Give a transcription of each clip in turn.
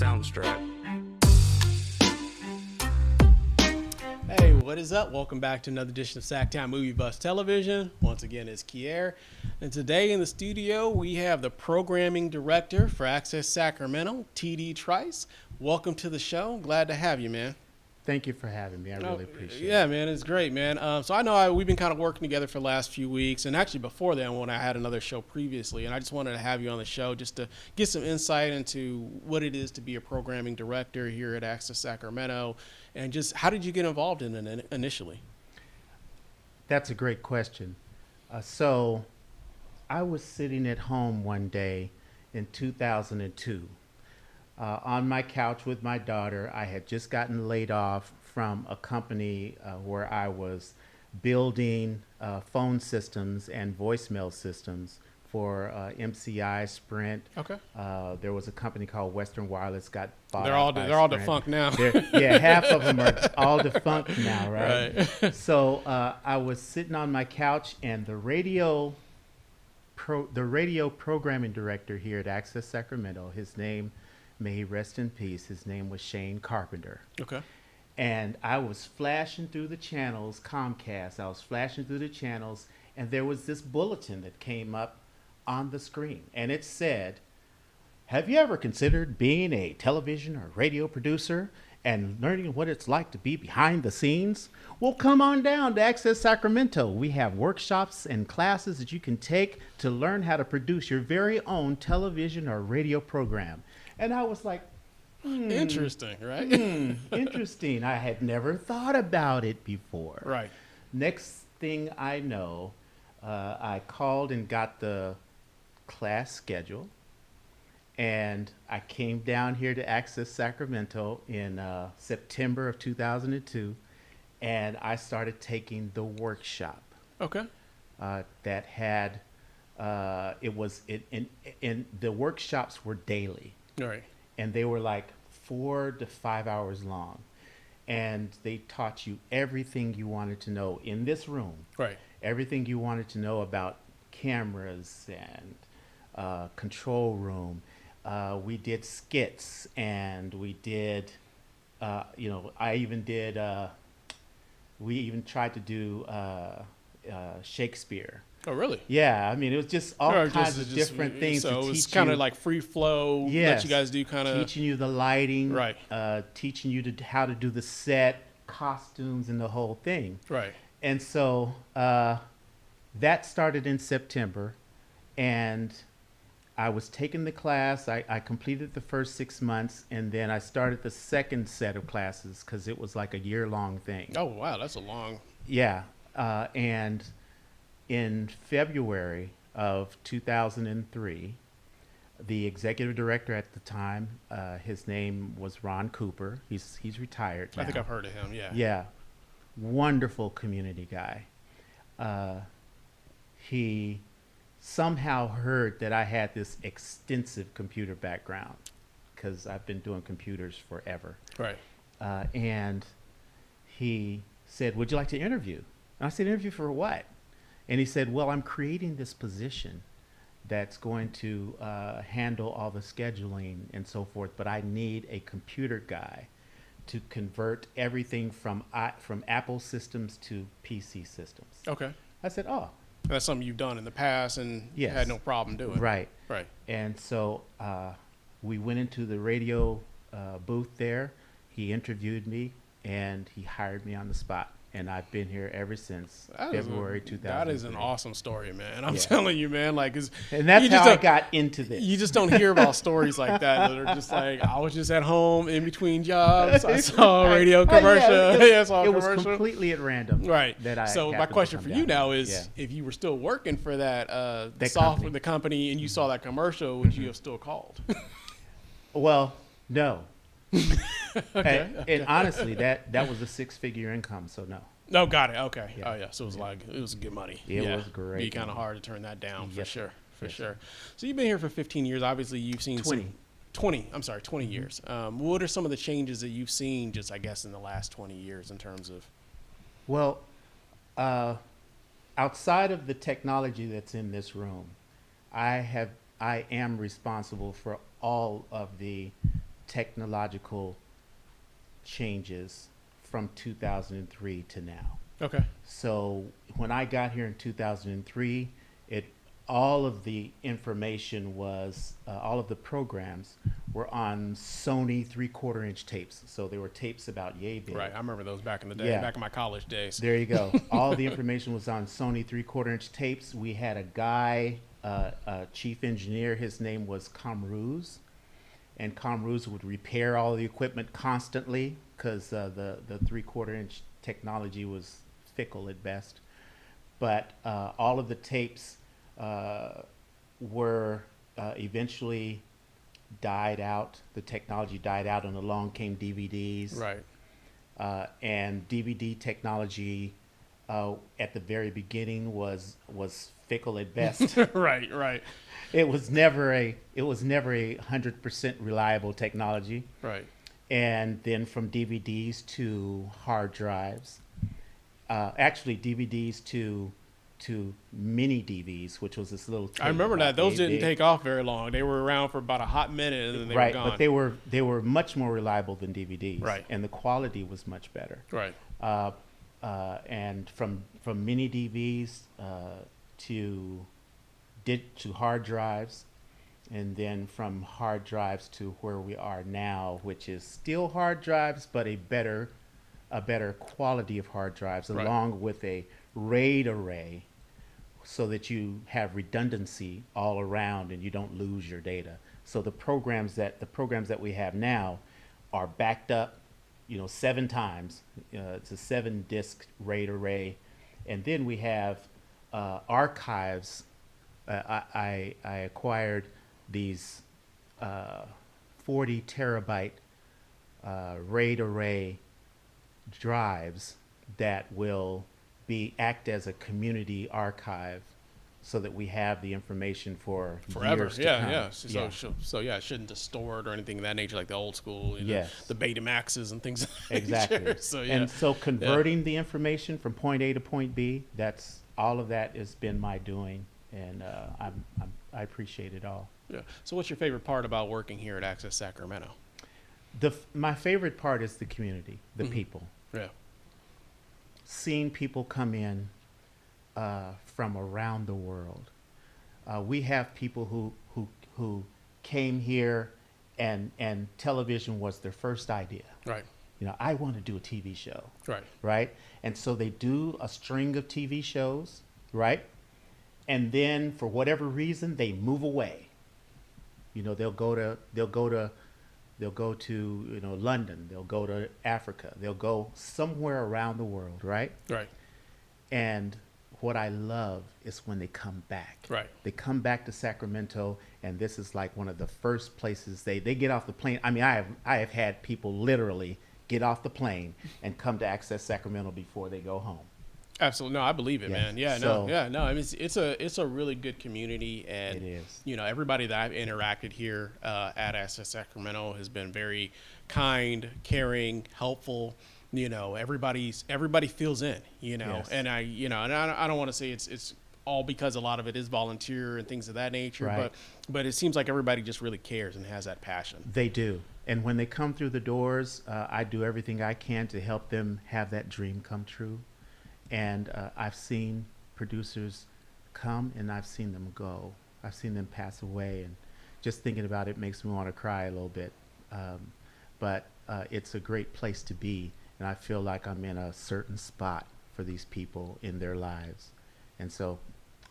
soundtrack. Hey, what is up? Welcome back to another edition of SacTown Movie Bus Television. Once again, it's Kier. And today in the studio, we have the programming director for Access Sacramento, TD Trice. Welcome to the show. Glad to have you, man. Thank you for having me. I really appreciate it. Yeah, man, it's great, man. So I know we've been kind of working together for the last few weeks, and actually before then when I had another show previously, and I just wanted to have you on the show just to get some insight into what it is to be a programming director here at Access Sacramento, and just how did you get involved in it initially? That's a great question. So I was sitting at home one day in 2002 on my couch with my daughter. I had just gotten laid off from a company where I was building phone systems and voicemail systems for MCI, Sprint. Okay. There was a company called Western Wireless, got bought They're out by all Sprint. defunct now. Yeah, half of them are all defunct now, right? Right. So I was sitting on my couch, and the radio programming director here at Access Sacramento, his name, may he rest in peace, his name was Shane Carpenter. Okay. And I was flashing through the channels, Comcast, I was flashing through the channels, and there was this bulletin that came up on the screen, and it said, "Have you ever considered being a television or radio producer and learning what it's like to be behind the scenes? Well, come on down to Access Sacramento. We have workshops and classes that you can take to learn how to produce your very own television or radio program." And I was like, Interesting, right? interesting. I had never thought about it before. Right. Next thing I know, I called and got the class schedule, and I came down here to Access Sacramento in September of 2002, and I started taking the workshop Okay. that had and the workshops were daily, All right. and they were like 4 to 5 hours long, and they taught you everything you wanted to know in this room. Right. Everything you wanted to know about cameras and control room. We did skits, and we did, we even tried to do Shakespeare. Oh, really? Yeah, I mean, it was just all Or kinds of different things So to it was teach kind you. of like free flow. Yes. Let you guys do kind of. Teaching you the lighting, Right. Teaching you how to do the set, costumes, and the whole thing. Right. And so that started in September, and I was taking the class. I completed the first 6 months, and then I started the second set of classes because it was like a year-long thing. Oh, wow. That's a long. Yeah, and in February of 2003, the executive director at the time, his name was Ron Cooper. He's retired now. I think I've heard of him. Yeah. Yeah, wonderful community guy. He somehow heard that I had this extensive computer background because I've been doing computers forever. Right. And he said, "Would you like to interview?" And I said, "Interview for what?" And he said, "Well, I'm creating this position that's going to handle all the scheduling and so forth, but I need a computer guy to convert everything from Apple systems to PC systems." Okay. I said, "Oh, That's something you've done in the past and Yes. had no problem doing. right." Right. And so we went into the radio booth there. He interviewed me, and he hired me on the spot. And I've been here ever since February 2000. That is an awesome story, man. I'm Yeah. telling you, man. Like, 'cause And that's you just how I don't- got into this. You just don't hear about stories like that are just like, I was just at home in between jobs. I saw a radio commercial. I saw a It was commercial. completely at random. Right. That I So my happened to question come for down you now with. is, Yeah. if you were still working for that, That software, company. the company, and you saw that commercial, would you have still called? Well, no. Okay. And honestly, that was a 6-figure income, so no. No, got it. Okay. Yeah. Oh, yeah. So it was like, it was good money. It Yeah. was great Be kind of money. hard to turn that down for Yes, sure. For yes, sure. So you've been here for 15 years. Obviously, you've seen 20. 20 years. What are some of the changes that you've seen just, I guess, in the last 20 years in terms of? Well, outside of the technology that's in this room, I am responsible for all of the technological changes from 2003 to now. Okay. So when I got here in 2003, all of the information was, all of the programs were on Sony 3/4-inch tapes. So they were tapes about yay big. Right. I remember those back in the day, Yeah. back in my college days. There you go. All the information was on Sony 3/4-inch tapes. We had a guy, a chief engineer, his name was Comruse. And Comruse would repair all the equipment constantly because the 3/4-inch technology was fickle at best. But all of the tapes were eventually died out. The technology died out, and along came DVDs. Right. And DVD technology at the very beginning was fickle at best. Right. Right. It was never a 100% reliable technology. Right. And then from DVDs to hard drives, actually DVDs to mini DVs, which was this little tape. I remember that. Those didn't big. take off very long. They were around for about a hot minute, and then they were gone. But they were much more reliable than DVDs. Right. And the quality was much better. Right. And from mini DVs to hard drives, and then from hard drives to where we are now, which is still hard drives, but a better quality of hard drives, Right. along with a RAID array, so that you have redundancy all around and you don't lose your data. So the programs that we have now are backed up, 7 times. It's a 7-disc RAID array, and then we have archives. I acquired these 40 terabyte RAID array drives that will act as a community archive, so that we have the information for Forever. years to Yeah. come. Yeah. So yeah, it shouldn't distort or anything of that nature, like the old school. Yes. The Betamaxes and things. Of that Exactly. nature. So yeah. And so converting the information from point A to point B, that's all of that has been my doing, and I appreciate it all. Yeah. So what's your favorite part about working here at Access Sacramento? My favorite part is the community, the people. Yeah. Seeing people come in from around the world. We have people who came here and television was their first idea. Right. I want to do a TV show. Right. Right? And so they do a string of TV shows, right? And then for whatever reason they move away. They'll go to London, they'll go to Africa, they'll go somewhere around the world, right? Right. And what I love is when they come back. Right. They come back to Sacramento, and this is like one of the first places they get off the plane. I mean, I have had people literally get off the plane and come to Access Sacramento before they go home. Absolutely. No, I believe it, Yeah. man. Yeah, So- no. I mean, it's a really good community, and It is. Everybody that I've interacted here at Access Sacramento has been very kind, caring, helpful. Everybody feels in. Yes. And I don't want to say it's all because a lot of it is volunteer and things of that nature, Right. but it seems like everybody just really cares and has that passion. They do. And when they come through the doors, I do everything I can to help them have that dream come true. And I've seen producers come, and I've seen them go. I've seen them pass away, and just thinking about it makes me want to cry a little bit. But it's a great place to be, and I feel like I'm in a certain spot for these people in their lives. And so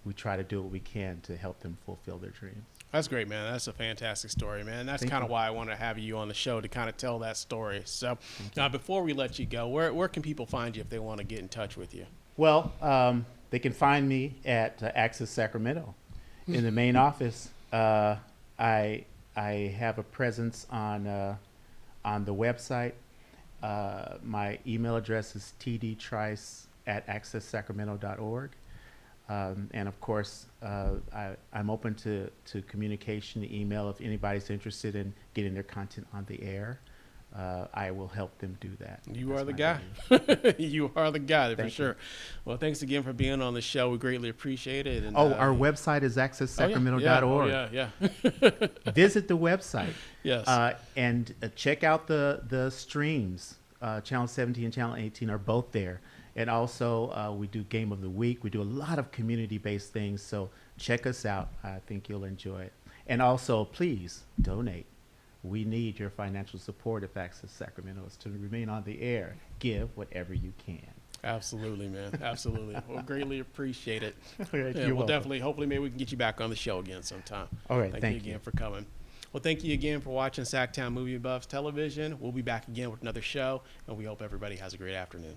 we try to do what we can to help them fulfill their dreams. That's great, man. That's a fantastic story, man. That's Thank kind of you. why I want to have you on the show, to kind of tell that story. So now, before we let you go, where can people find you if they want to get in touch with you? Well, they can find me at Access Sacramento in the main office. I have a presence on the website. My email address is tdtrice@accesssacramento.org. And of course, I'm open to communication, email, if anybody's interested in getting their content on the air. I will help them do that. You That's are the my guy. belief. You are the guy for Thank sure. you. Well, thanks again for being on the show. We greatly appreciate it. And, Oh, our website is accesssacramento.org. Yeah. Visit the website. Yes. And check out the streams. Channel 17 and Channel 18 are both there. And also, we do Game of the Week. We do a lot of community-based things. So check us out. I think you'll enjoy it. And also, please donate. We need your financial support if Access Sacramento is to remain on the air. Give whatever you can. Absolutely, man. Absolutely. We'll greatly appreciate it. All right, Yeah, you're we'll welcome. definitely, hopefully, maybe we can get you back on the show again sometime. All right, Thank thank you again you. for coming. Well, thank you again for watching SacTown Movie Buffs Television. We'll be back again with another show, and we hope everybody has a great afternoon.